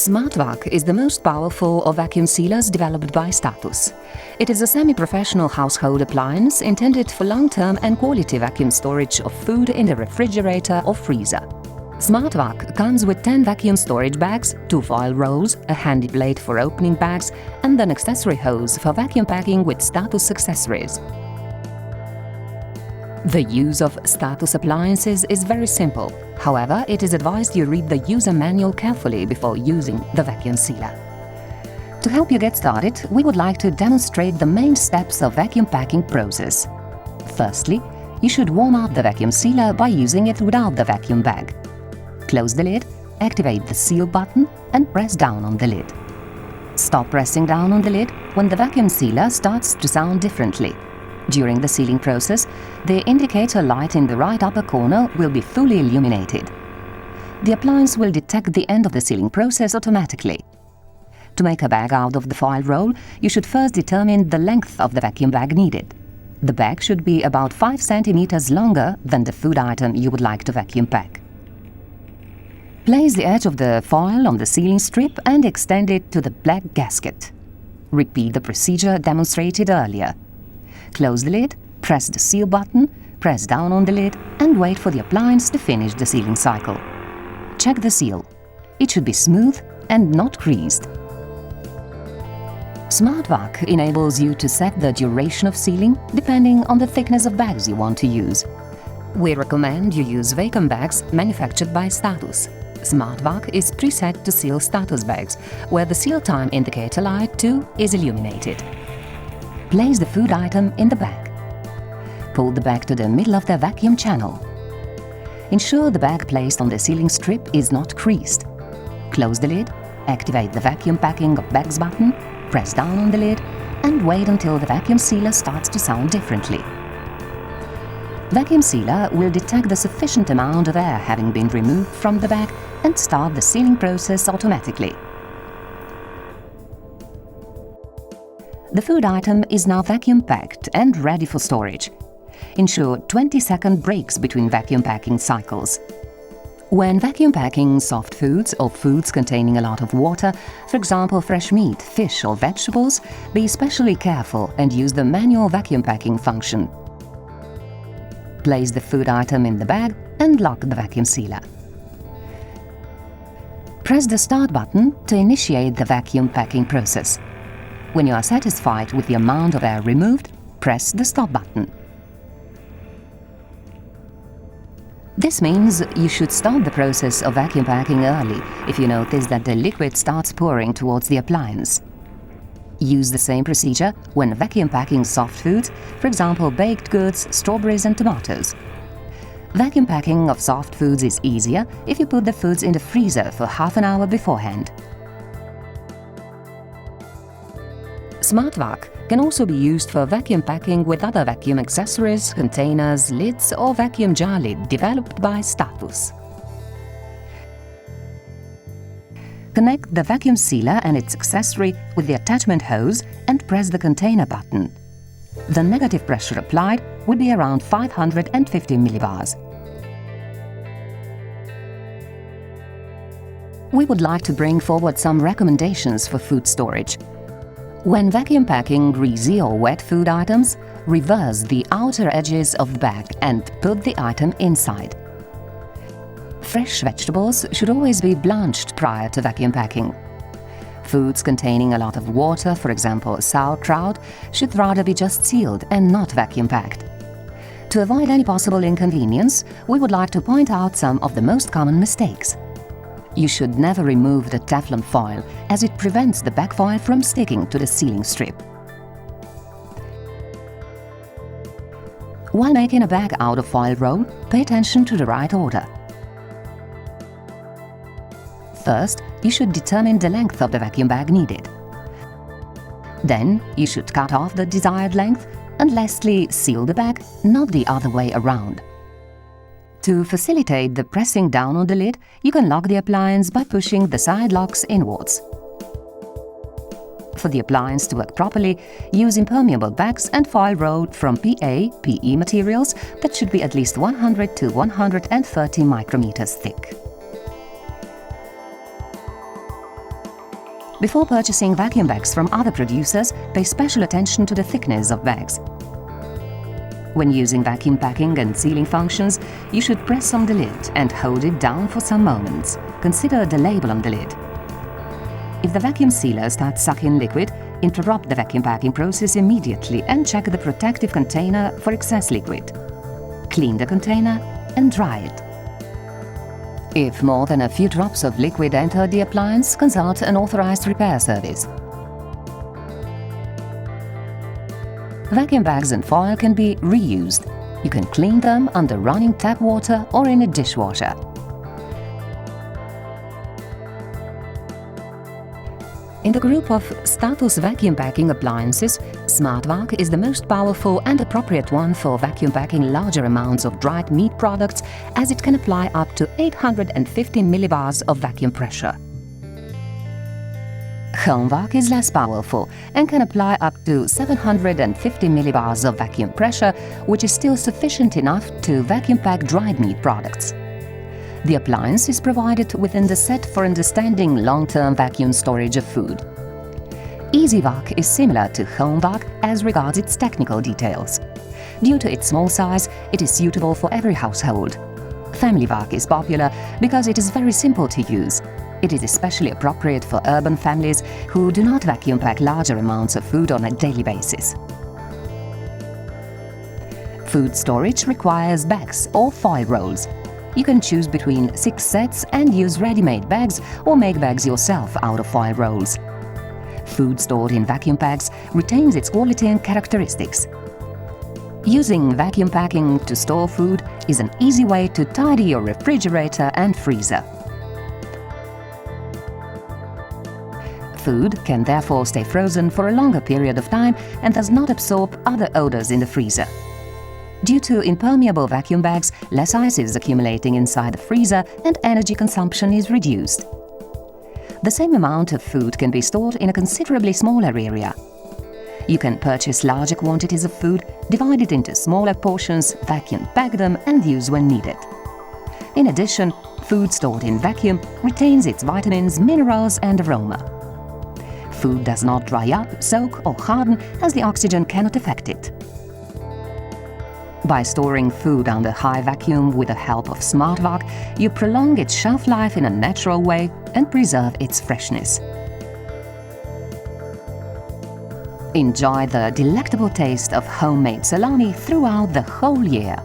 SmartVac is the most powerful of vacuum sealers developed by Status. It is a semi-professional household appliance intended for long-term and quality vacuum storage of food in the refrigerator or freezer. SmartVac comes with 10 vacuum storage bags, 2 foil rolls, a handy blade for opening bags, and an accessory hose for vacuum packing with Status accessories. The use of Status appliances is very simple. However, it is advised you read the user manual carefully before using the vacuum sealer. To help you get started, we would like to demonstrate the main steps of vacuum packing process. Firstly, you should warm up the vacuum sealer by using it without the vacuum bag. Close the lid, activate the seal button and press down on the lid. Stop pressing down on the lid when the vacuum sealer starts to sound differently. During the sealing process, the indicator light in the right upper corner will be fully illuminated. The appliance will detect the end of the sealing process automatically. To make a bag out of the foil roll, you should first determine the length of the vacuum bag needed. The bag should be about 5 cm longer than the food item you would like to vacuum pack. Place the edge of the foil on the sealing strip and extend it to the black gasket. Repeat the procedure demonstrated earlier. Close the lid, press the seal button, press down on the lid and wait for the appliance to finish the sealing cycle. Check the seal. It should be smooth and not creased. SmartVac enables you to set the duration of sealing depending on the thickness of bags you want to use. We recommend you use vacuum bags manufactured by Status. SmartVac is preset to seal Status bags, where the seal time indicator light too is illuminated. Place the food item in the bag. Pull the bag to the middle of the vacuum channel. Ensure the bag placed on the sealing strip is not creased. Close the lid, activate the vacuum packing of bags button, press down on the lid and wait until the vacuum sealer starts to sound differently. Vacuum sealer will detect the sufficient amount of air having been removed from the bag and start the sealing process automatically. The food item is now vacuum packed and ready for storage. Ensure 20-second breaks between vacuum packing cycles. When vacuum packing soft foods or foods containing a lot of water, for example fresh meat, fish or vegetables, be especially careful and use the manual vacuum packing function. Place the food item in the bag and lock the vacuum sealer. Press the start button to initiate the vacuum packing process. When you are satisfied with the amount of air removed, press the stop button. This means you should start the process of vacuum packing early if you notice that the liquid starts pouring towards the appliance. Use the same procedure when vacuum packing soft foods, for example baked goods, strawberries and tomatoes. Vacuum packing of soft foods is easier if you put the foods in the freezer for half an hour beforehand. SmartVac can also be used for vacuum packing with other vacuum accessories, containers, lids or vacuum jar lid developed by Status. Connect the vacuum sealer and its accessory with the attachment hose and press the container button. The negative pressure applied would be around 550 millibars. We would like to bring forward some recommendations for food storage. When vacuum packing greasy or wet food items, reverse the outer edges of the bag and put the item inside. Fresh vegetables should always be blanched prior to vacuum packing. Foods containing a lot of water, for example sauerkraut, should rather be just sealed and not vacuum packed. To avoid any possible inconvenience, we would like to point out some of the most common mistakes. You should never remove the Teflon foil, as it prevents the back foil from sticking to the sealing strip. While making a bag out of foil roll, pay attention to the right order. First, you should determine the length of the vacuum bag needed. Then, you should cut off the desired length and lastly seal the bag, not the other way around. To facilitate the pressing down on the lid, you can lock the appliance by pushing the side locks inwards. For the appliance to work properly, use impermeable bags and foil roll from PE materials that should be at least 100 to 130 micrometers thick. Before purchasing vacuum bags from other producers, pay special attention to the thickness of bags. When using vacuum packing and sealing functions, you should press on the lid and hold it down for some moments. Consider the label on the lid. If the vacuum sealer starts sucking liquid, interrupt the vacuum packing process immediately and check the protective container for excess liquid. Clean the container and dry it. If more than a few drops of liquid enter the appliance, consult an authorized repair service. Vacuum bags and foil can be reused. You can clean them under running tap water or in a dishwasher. In the group of status vacuum packing appliances, SmartVac is the most powerful and appropriate one for vacuum packing larger amounts of dried meat products, as it can apply up to 850 millibars of vacuum pressure. HomeVac is less powerful and can apply up to 750 millibars of vacuum pressure, which is still sufficient enough to vacuum pack dried meat products. The appliance is provided within the set for understanding long-term vacuum storage of food. EasyVac is similar to HomeVac as regards its technical details. Due to its small size, it is suitable for every household. FamilyVac is popular because it is very simple to use. It is especially appropriate for urban families who do not vacuum pack larger amounts of food on a daily basis. Food storage requires bags or foil rolls. You can choose between 6 sets and use ready-made bags or make bags yourself out of foil rolls. Food stored in vacuum bags retains its quality and characteristics. Using vacuum packing to store food is an easy way to tidy your refrigerator and freezer. Food can therefore stay frozen for a longer period of time and does not absorb other odors in the freezer. Due to impermeable vacuum bags, less ice is accumulating inside the freezer and energy consumption is reduced. The same amount of food can be stored in a considerably smaller area. You can purchase larger quantities of food, divide it into smaller portions, vacuum pack them and use when needed. In addition, food stored in vacuum retains its vitamins, minerals and aroma. Food does not dry up, soak or harden, as the oxygen cannot affect it. By storing food under high vacuum with the help of SmartVac, you prolong its shelf life in a natural way and preserve its freshness. Enjoy the delectable taste of homemade salami throughout the whole year.